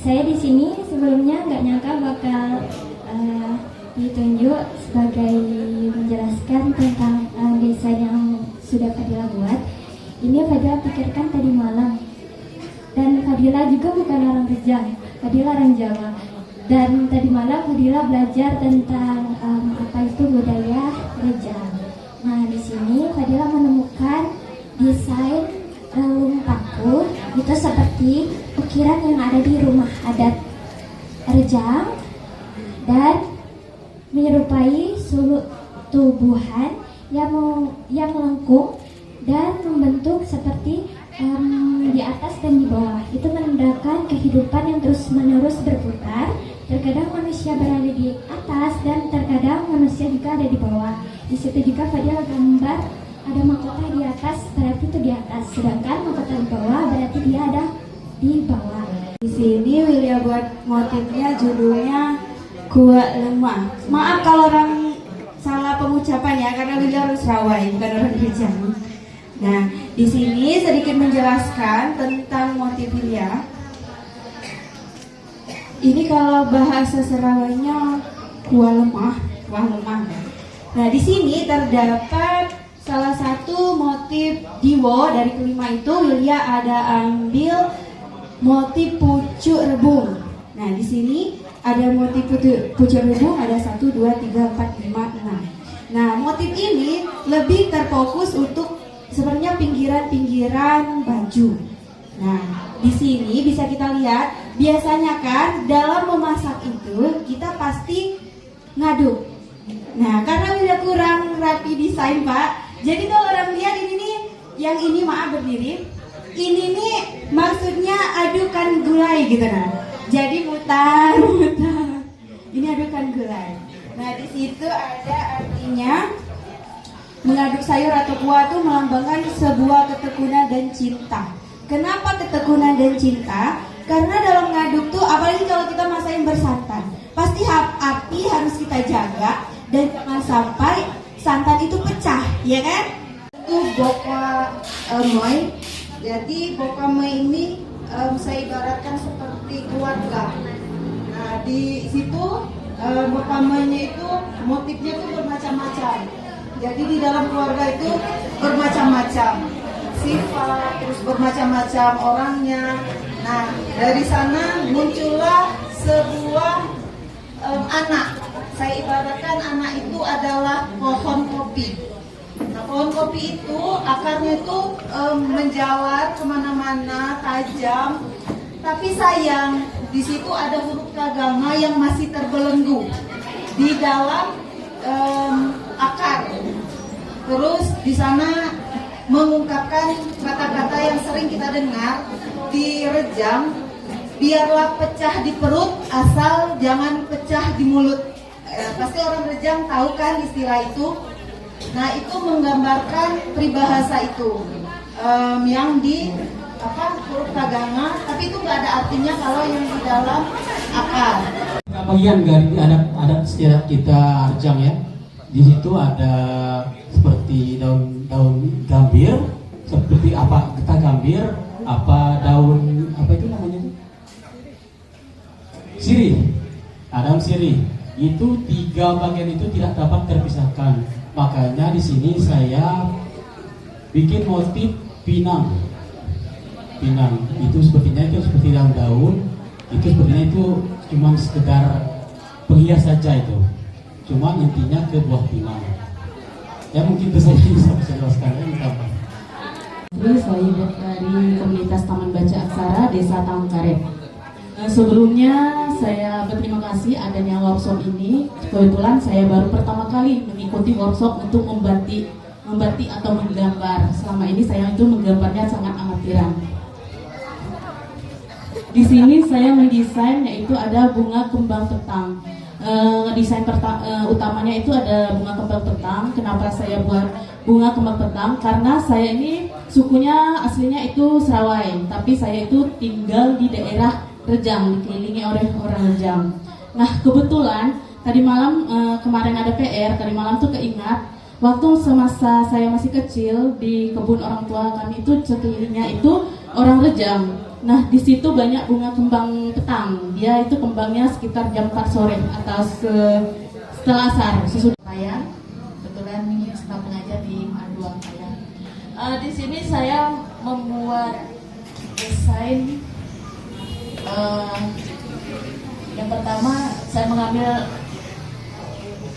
Saya di sini sebelumnya nggak nyangka bakal ditunjuk sebagai menjelaskan tentang desain yang sudah Fadila buat. Ini Fadila pikirkan tadi malam. Dan Fadila juga bukan orang Rejang, Fadila orang Jawa. Dan tadi malam Fadila belajar tentang apa itu budaya Rejang. Nah, di sini Fadila menemukan desain lumpaku itu seperti ukiran yang ada di rumah adat Rejang dan menyerupai suluk tubuhan yang lengkung dan membentuk seperti di atas dan di bawah. Itu menandakan kehidupan yang terus-menerus berputar. Terkadang manusia berada di atas dan terkadang manusia juga ada di bawah. Di situ juga Fadila gambar ada mahkota di atas, berarti itu di atas. Sedangkan mahkota di bawah berarti dia ada di bawah. Di sini Wilya buat motifnya judulnya Gua Lemah. Maaf kalau orang salah pengucapan ya, karena Wilya harus Rawai, bukan orang Rejang. Nah, di sini sedikit menjelaskan tentang motif Wilya. Ini kalau bahasa Serawainya Gua Lemah. Nah, di sini terdapat salah satu motif diwo dari kelima itu. Wilya ada ambil motif pucuk rebung. Nah, di sini ada motif pucuk rebung, ada 1, 2, 3, 4, 5, 6. Nah, motif ini lebih terfokus untuk sebenarnya pinggiran-pinggiran baju. Nah, di sini bisa kita lihat, biasanya kan dalam memasak itu kita pasti ngaduk. Nah, karena udah kurang rapi desain, Pak. Jadi kalau orang lihat ini nih, yang ini maaf berdiri, ini nih maksudnya adukan gulai gitu nah. Jadi mutar. Ini adukan gulai. Nah, di situ ada artinya mengaduk sayur atau kuah itu melambangkan sebuah ketekunan dan cinta. Kenapa ketekunan dan cinta? Karena dalam ngaduk tuh, apalagi kalau kita masakin bersantan, pasti api harus kita jaga dan jangan sampai santan itu pecah, ya kan? Itu boka moi. Jadi boka moi ini saya ibaratkan seperti keluarga. Nah, di situ boka moi-nya itu motifnya itu bermacam-macam. Jadi di dalam keluarga itu bermacam-macam sifat, terus bermacam-macam orangnya. Nah, dari sana muncullah sebuah anak. Saya ibaratkan anak itu adalah pohon kopi. Nah, pohon kopi itu akarnya itu menjalar kemana-mana, tajam. Tapi sayang, di situ ada huruf kagama yang masih terbelenggu di dalam akar. Terus di sana mengungkapkan kata-kata yang sering kita dengar di Rejang, biarlah pecah di perut asal jangan pecah di mulut. Pasti orang Rejang tahu kan istilah itu. Nah, itu menggambarkan peribahasa itu yang di huruf kagama, tapi itu nggak ada artinya kalau yang di dalam akar. Bagian dari adat istiadat kita Arjang ya. Di situ ada seperti daun gambir, seperti apa kita gambir, apa daun apa itu namanya? Sirih. Daun sirih. Itu 3 bagian itu tidak dapat terpisahkan. Makanya di sini saya bikin motif pinang. Pinang itu sepertinya itu seperti daun-daun. Itu sepertinya itu cuma sekedar penghias saja itu. Cuma intinya ke buah pinang. Ya mungkin itu saya bisa jelaskan ya. Saya dari komunitas Taman Baca Aksara Desa Tangkaret. Sebelumnya saya berterima kasih adanya workshop ini. Kebetulan saya baru pertama kali mengikuti workshop untuk membatik atau menggambar. Selama ini saya itu menggambarnya sangat amatiran. Di sini saya mendesain yaitu ada bunga kembang petang. Desain utamanya itu ada bunga kembang petang. Kenapa saya buat bunga kembang petang? Karena saya ini sukunya aslinya itu Serawai, tapi saya itu tinggal di daerah Rejang, dikelilingi oleh orang Rejang. Nah, kebetulan tadi malam kemarin ada PR, tadi malam tuh keingat waktu semasa saya masih kecil di kebun orang tua kami itu sekelilingnya itu orang Rejang. Nah di situ banyak bunga kembang petang. Dia itu kembangnya sekitar jam 4 sore atau setelah asar sesudah Payang. Kebetulan sedang mengajar di Maduang Payang. Di sini saya membuat desain. Yang pertama saya mengambil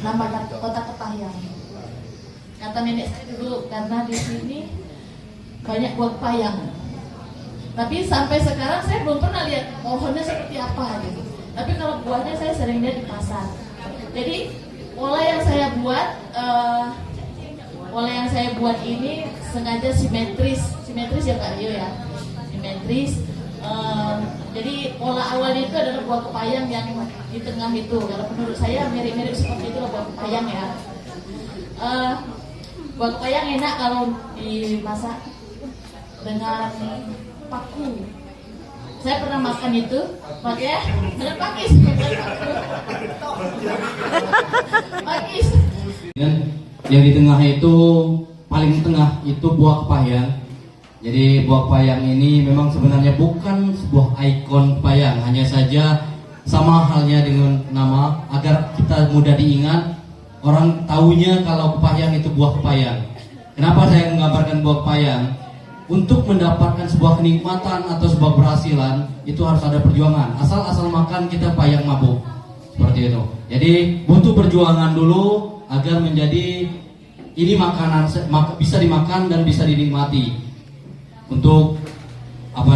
nama kota Kepayang. Kata nenek saya dulu karena di sini banyak buah payang. Tapi sampai sekarang saya belum pernah lihat pohonnya seperti apa gitu. Tapi kalau buahnya saya sering lihat di pasar. Jadi pola yang saya buat ini sengaja simetris ya Kak Rio ya, simetris. Jadi pola awalnya itu adalah buah kepayang yang di tengah itu. Kalau menurut saya mirip-mirip seperti itu buah kepayang ya. Buah kepayang enak kalau dimasak dengan paku. Saya pernah makan itu, makanya ada pakis. Pakis. Yang di tengah itu, paling tengah itu buah kepayang. Jadi buah kepayang ini memang sebenarnya bukan sebuah ikon kepayang, hanya saja sama halnya dengan nama agar kita mudah diingat. Orang taunya kalau kepayang itu buah kepayang. Kenapa saya menggambarkan buah kepayang? Untuk mendapatkan sebuah kenikmatan atau sebuah keberhasilan itu harus ada perjuangan. Asal makan kita payang mabuk. Seperti itu. Jadi butuh perjuangan dulu agar menjadi ini makanan bisa dimakan dan bisa dinikmati. Untuk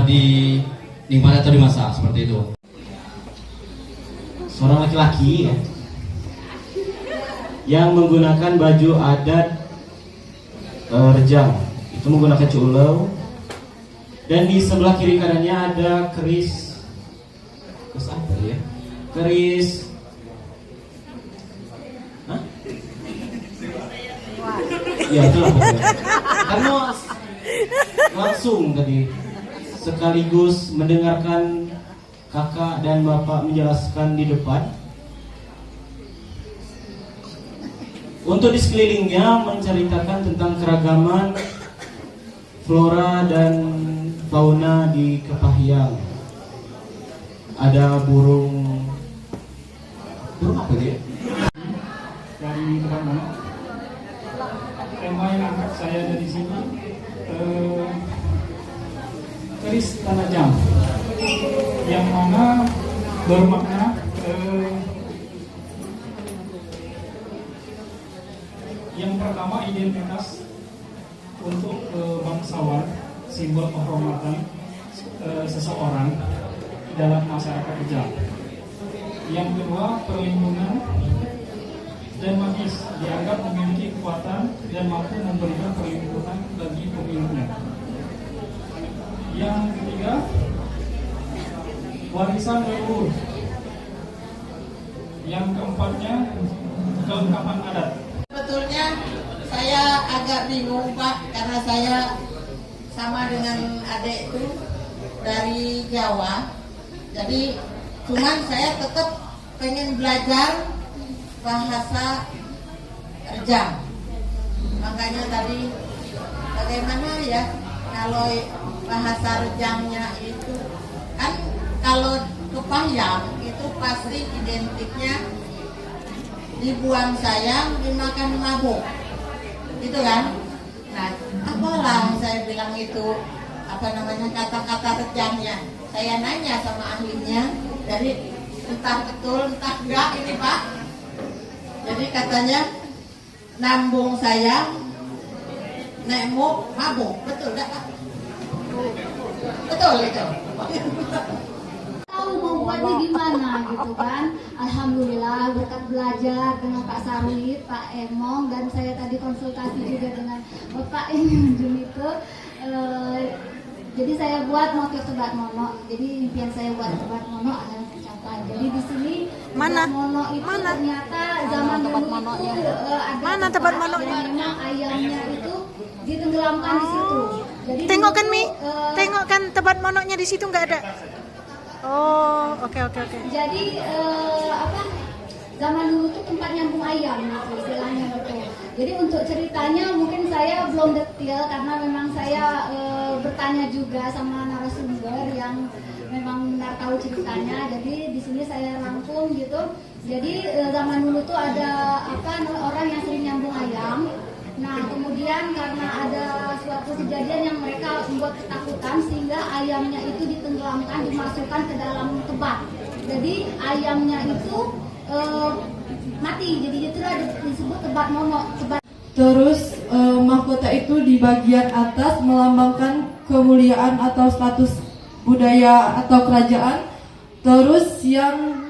dinikmati atau dimasak seperti itu. Seorang laki-laki ya, yang menggunakan baju adat Rejang, itu menggunakan culau, dan di sebelah kiri kanannya ada keris apa ya? Keris ya itulah pokoknya. Karena langsung tadi sekaligus mendengarkan kakak dan bapak menjelaskan di depan. Untuk di sekelilingnya menceritakan tentang keragaman flora dan fauna di Kepahyang. Ada burung apa dia? Dari tempat mana? Tema yang angkat saya dari sini keris tanah jam, yang mana bermakna yang pertama identitas untuk bangsawan, simbol kehormatan seseorang dalam masyarakat Rejang. Yang kedua perlindungan dan magis, dianggap memiliki kekuatan dan mampu memberikan perlindungan bagi pemiliknya. Yang ketiga warisan leluhur. Yang keempatnya kelengkapan adat. Sebetulnya saya agak bingung Pak, karena saya sama dengan adik itu dari Jawa. Jadi cuman saya tetap pengen belajar bahasa Rejang. Makanya tadi bagaimana ya kalau bahasa Rejangnya itu kan, kalau Kepahyang itu pasti identiknya dibuang sayang, dimakan mabuk, gitu kan? Nah, apalah saya bilang itu kata-kata Rejangnya. Saya nanya sama ahlinya, dari entah betul entah enggak ini Pak. Jadi katanya nambung sayang, nemu mabuk, betul enggak Pak? Betul itu. Tahu mau buatnya gimana gitu kan. Alhamdulillah berkat belajar dengan Pak Sarwit, Pak Emong, dan saya tadi konsultasi juga dengan Bapak Emin itu. Jadi saya buat motif Tebat Mono. Jadi impian saya buat Tebat Mono adalah tercapai. Jadi di sini Tebat Mono itu ternyata zaman dulu itu ada Tebat Mononya. Memang ayamnya itu ditenggelamkan di situ. Jadi tengokkan Mi, tengokkan Tebat Mononya di situ nggak ada. Oh, oke. Jadi zaman dulu tuh tempat nyambung ayam gitu istilahnya gitu. Jadi untuk ceritanya mungkin saya belum detail karena memang saya bertanya juga sama narasumber yang memang benar tahu ceritanya. Jadi di sini saya rangkum gitu. Jadi zaman dulu tuh ada orang yang sering nyambung ayam. Nah kemudian karena ada suatu kejadian yang mereka membuat ketakutan sehingga ayamnya itu ditenggelamkan, dimasukkan ke dalam tebak. Jadi ayamnya itu mati, jadi itulah disebut tebak mono. Terus mahkota itu di bagian atas melambangkan kemuliaan atau status budaya atau kerajaan. Terus yang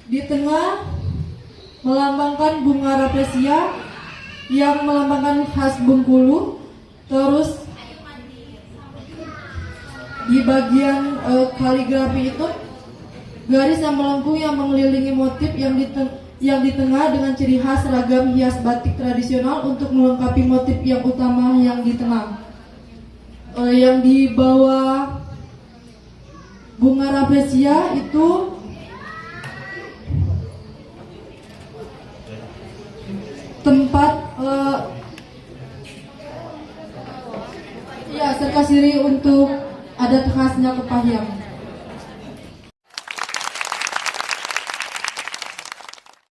di tengah melambangkan bunga rafflesia yang melambangkan khas Bengkulu. Terus di bagian kaligrafi itu garis yang melengkung yang mengelilingi motif yang di tengah dengan ciri khas ragam hias batik tradisional untuk melengkapi motif yang utama yang di tengah. Yang di bawah bunga rafflesia itu tempat serkasiri untuk adat khasnya Kepahyang.